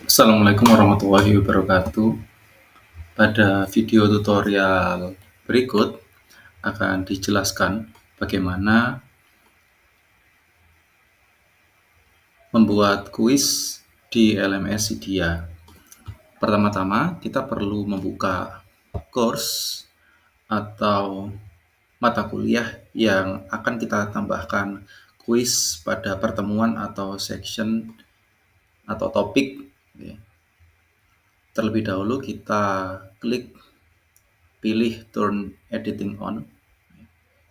Assalamualaikum warahmatullahi wabarakatuh. Pada video tutorial berikut akan dijelaskan bagaimana membuat kuis di LMS Sidia. Pertama-tama kita perlu membuka course atau mata kuliah yang akan kita tambahkan kuis pada pertemuan atau section atau topik. Terlebih dahulu kita klik pilih Turn Editing On.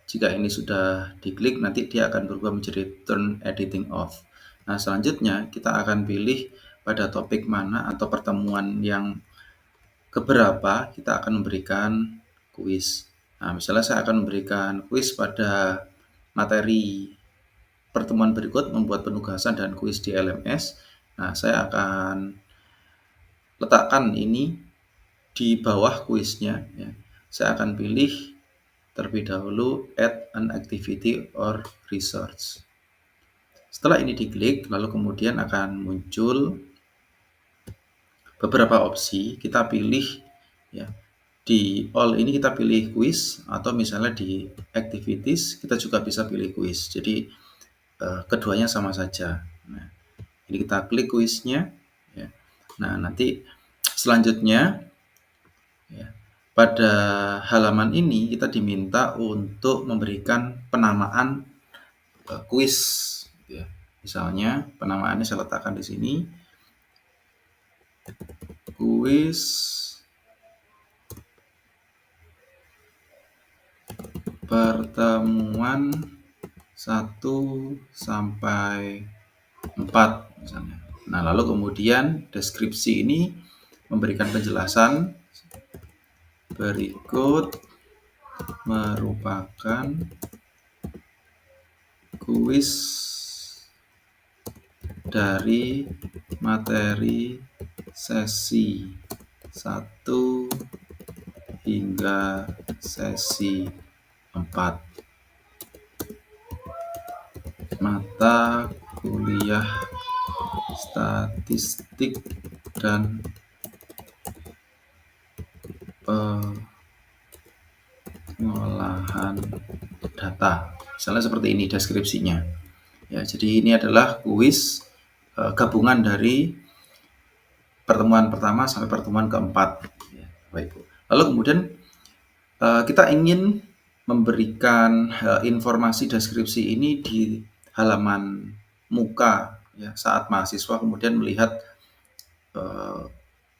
Jika ini sudah diklik, nanti dia akan berubah menjadi Turn Editing Off. Nah, selanjutnya kita akan pilih pada topik mana atau pertemuan yang keberapa kita akan memberikan kuis. Nah, misalnya saya akan memberikan kuis pada materi pertemuan berikut, membuat penugasan dan kuis di LMS. Nah, saya akan letakkan ini di bawah kuisnya. Ya. Saya akan pilih terlebih dahulu add an activity or resource. Setelah ini diklik, lalu kemudian akan muncul beberapa opsi. Kita pilih ya. Di all ini kita pilih quiz, atau misalnya di activities kita juga bisa pilih quiz. Jadi keduanya sama saja. Nah, ini kita klik quiznya. Ya. Nah, nanti selanjutnya ya, pada halaman ini kita diminta untuk memberikan penamaan kuis. Ya. Misalnya penamaannya saya letakkan di sini, kuis pertemuan 1 sampai 4 misalnya. Nah, lalu kemudian deskripsi ini memberikan penjelasan berikut merupakan kuis dari materi sesi 1 hingga sesi 4 mata kuliah statistik dan pengolahan data. Misalnya seperti ini deskripsinya. Ya, jadi ini adalah kuis gabungan dari pertemuan pertama sampai pertemuan keempat. Ya, Baik, Bu. Lalu kemudian kita ingin memberikan informasi deskripsi ini di halaman muka ya, saat mahasiswa kemudian melihat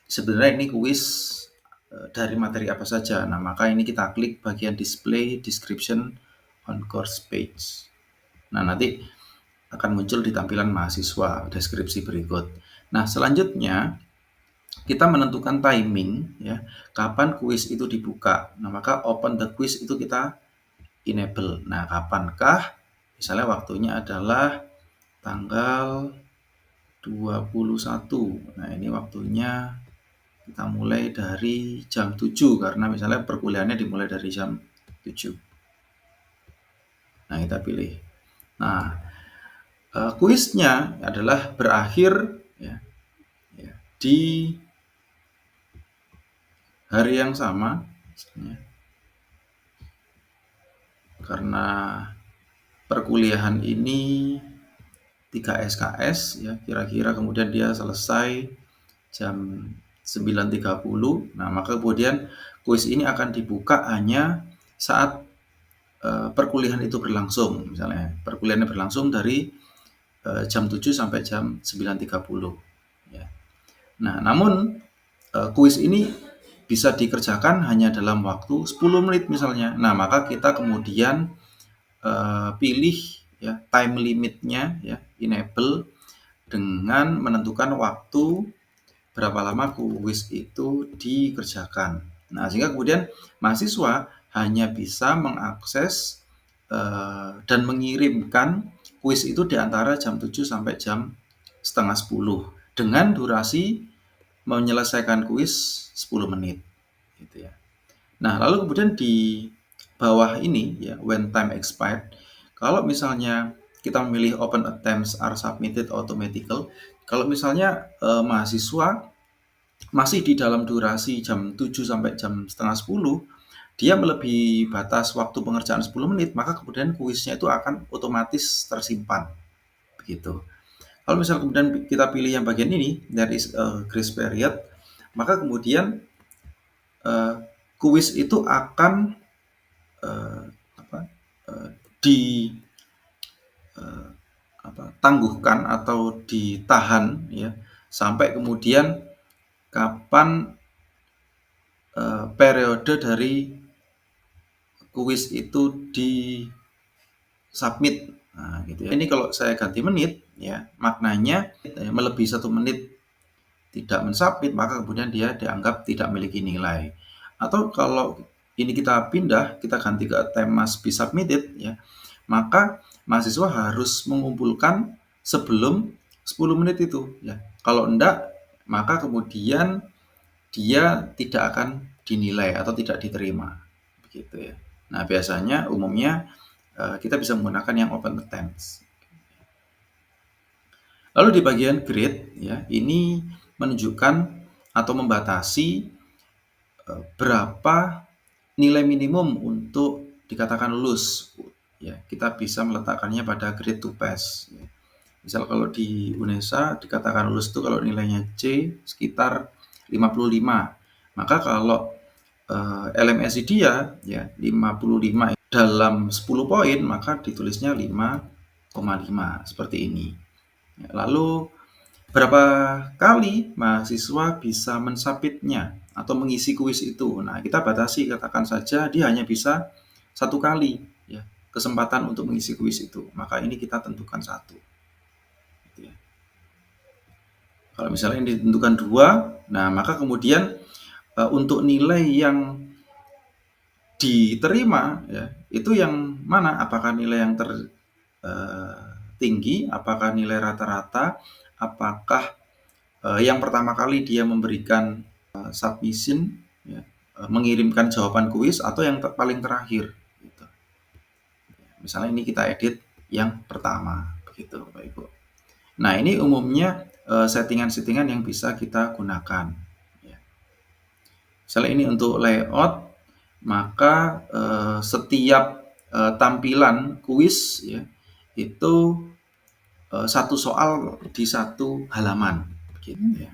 sebenarnya ini kuis dari materi apa saja. Nah, maka ini kita klik bagian display description on course page. Nah, nanti akan muncul di tampilan mahasiswa deskripsi berikut. Nah, selanjutnya kita menentukan timing ya, kapan kuis itu dibuka. Nah, maka open the quiz itu kita enable. Nah, kapankah? Misalnya waktunya adalah tanggal 21. Nah, ini waktunya kita mulai dari jam 7 karena misalnya perkuliahannya dimulai dari jam 7. Nah, kita pilih. Nah, kuisnya adalah berakhir ya, di hari yang sama misalnya. Karena perkuliahan ini 3 SKS ya, kira-kira kemudian dia selesai jam 9.30. Nah, maka kemudian kuis ini akan dibuka hanya saat perkuliahan itu berlangsung. Misalnya perkuliahannya berlangsung dari jam 7 sampai jam 9.30 ya. Nah, namun kuis ini bisa dikerjakan hanya dalam waktu 10 menit misalnya. Nah, maka kita kemudian pilih ya time limitnya ya, enable dengan menentukan waktu berapa lama kuis itu dikerjakan. Nah, sehingga kemudian mahasiswa hanya bisa mengakses dan mengirimkan kuis itu di antara jam 7 sampai jam setengah 10 dengan durasi menyelesaikan kuis 10 menit gitu ya. Nah, lalu kemudian di bawah ini ya, when time expired, kalau misalnya kita memilih open attempts are submitted automatically, Kalau misalnya mahasiswa masih di dalam durasi jam 7 sampai jam setengah 10, dia melebihi batas waktu pengerjaan 10 menit, maka kemudian kuisnya itu akan otomatis tersimpan. Begitu. Kalau misal kemudian kita pilih yang bagian ini, there is a grace period, maka kemudian kuis itu akan di tangguhkan atau ditahan ya sampai kemudian kapan periode dari kuis itu di submit. Nah, gitu ya. Ini kalau saya ganti menit ya, maknanya melebihi 1 menit tidak mensubmit, maka kemudian dia dianggap tidak memiliki nilai. Atau kalau ini kita pindah, kita ganti ke time must be submitted ya, maka mahasiswa harus mengumpulkan sebelum 10 menit itu ya. Kalau enggak, maka kemudian dia tidak akan dinilai atau tidak diterima. Begitu ya. Nah, biasanya umumnya kita bisa menggunakan yang open attempts. Lalu di bagian grade ya, ini menunjukkan atau membatasi berapa nilai minimum untuk dikatakan lulus. Ya, kita bisa meletakkannya pada grade to pass. Ya. Misal kalau di UNESA dikatakan lulus itu kalau nilainya C sekitar 55. Maka kalau LMSI dia ya 55 dalam 10 poin, maka ditulisnya 5,5 seperti ini. Ya, lalu berapa kali mahasiswa bisa mensubmitnya atau mengisi kuis itu? Nah, kita batasi, katakan saja dia hanya bisa 1 kali ya kesempatan untuk mengisi kuis itu. Maka ini kita tentukan 1. Gitu ya. Kalau misalnya ini ditentukan 2, nah maka kemudian untuk nilai yang diterima ya, itu yang mana? Apakah nilai yang tertinggi, apakah nilai rata-rata, apakah yang pertama kali dia memberikan submission ya, mengirimkan jawaban kuis, atau yang paling terakhir gitu. Misalnya ini kita edit yang pertama begitu Bapak Ibu. Nah, ini umumnya settingan-settingan yang bisa kita gunakan ya. Misalnya ini untuk layout, maka setiap tampilan kuis ya itu 1 soal di 1 halaman gitu ya.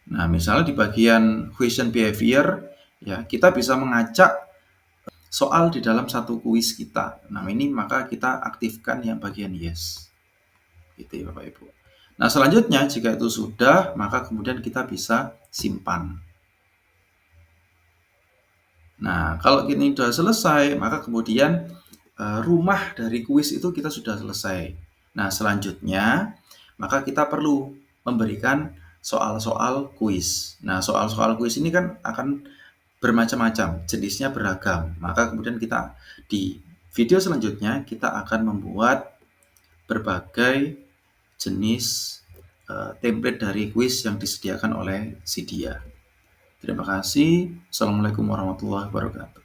Nah, misalnya di bagian question behavior ya, kita bisa mengacak soal di dalam 1 kuis kita. Nah, ini maka kita aktifkan yang bagian yes. Gitu ya Bapak Ibu. Nah, selanjutnya jika itu sudah, maka kemudian kita bisa simpan. Nah, kalau ini sudah selesai, maka kemudian rumah dari kuis itu kita sudah selesai. Nah, selanjutnya maka kita perlu memberikan soal-soal kuis. Nah, soal-soal kuis ini kan akan bermacam-macam, jenisnya beragam. Maka kemudian kita di video selanjutnya kita akan membuat berbagai jenis template dari kuis yang disediakan oleh Cydia. Terima kasih. Assalamualaikum warahmatullahi wabarakatuh.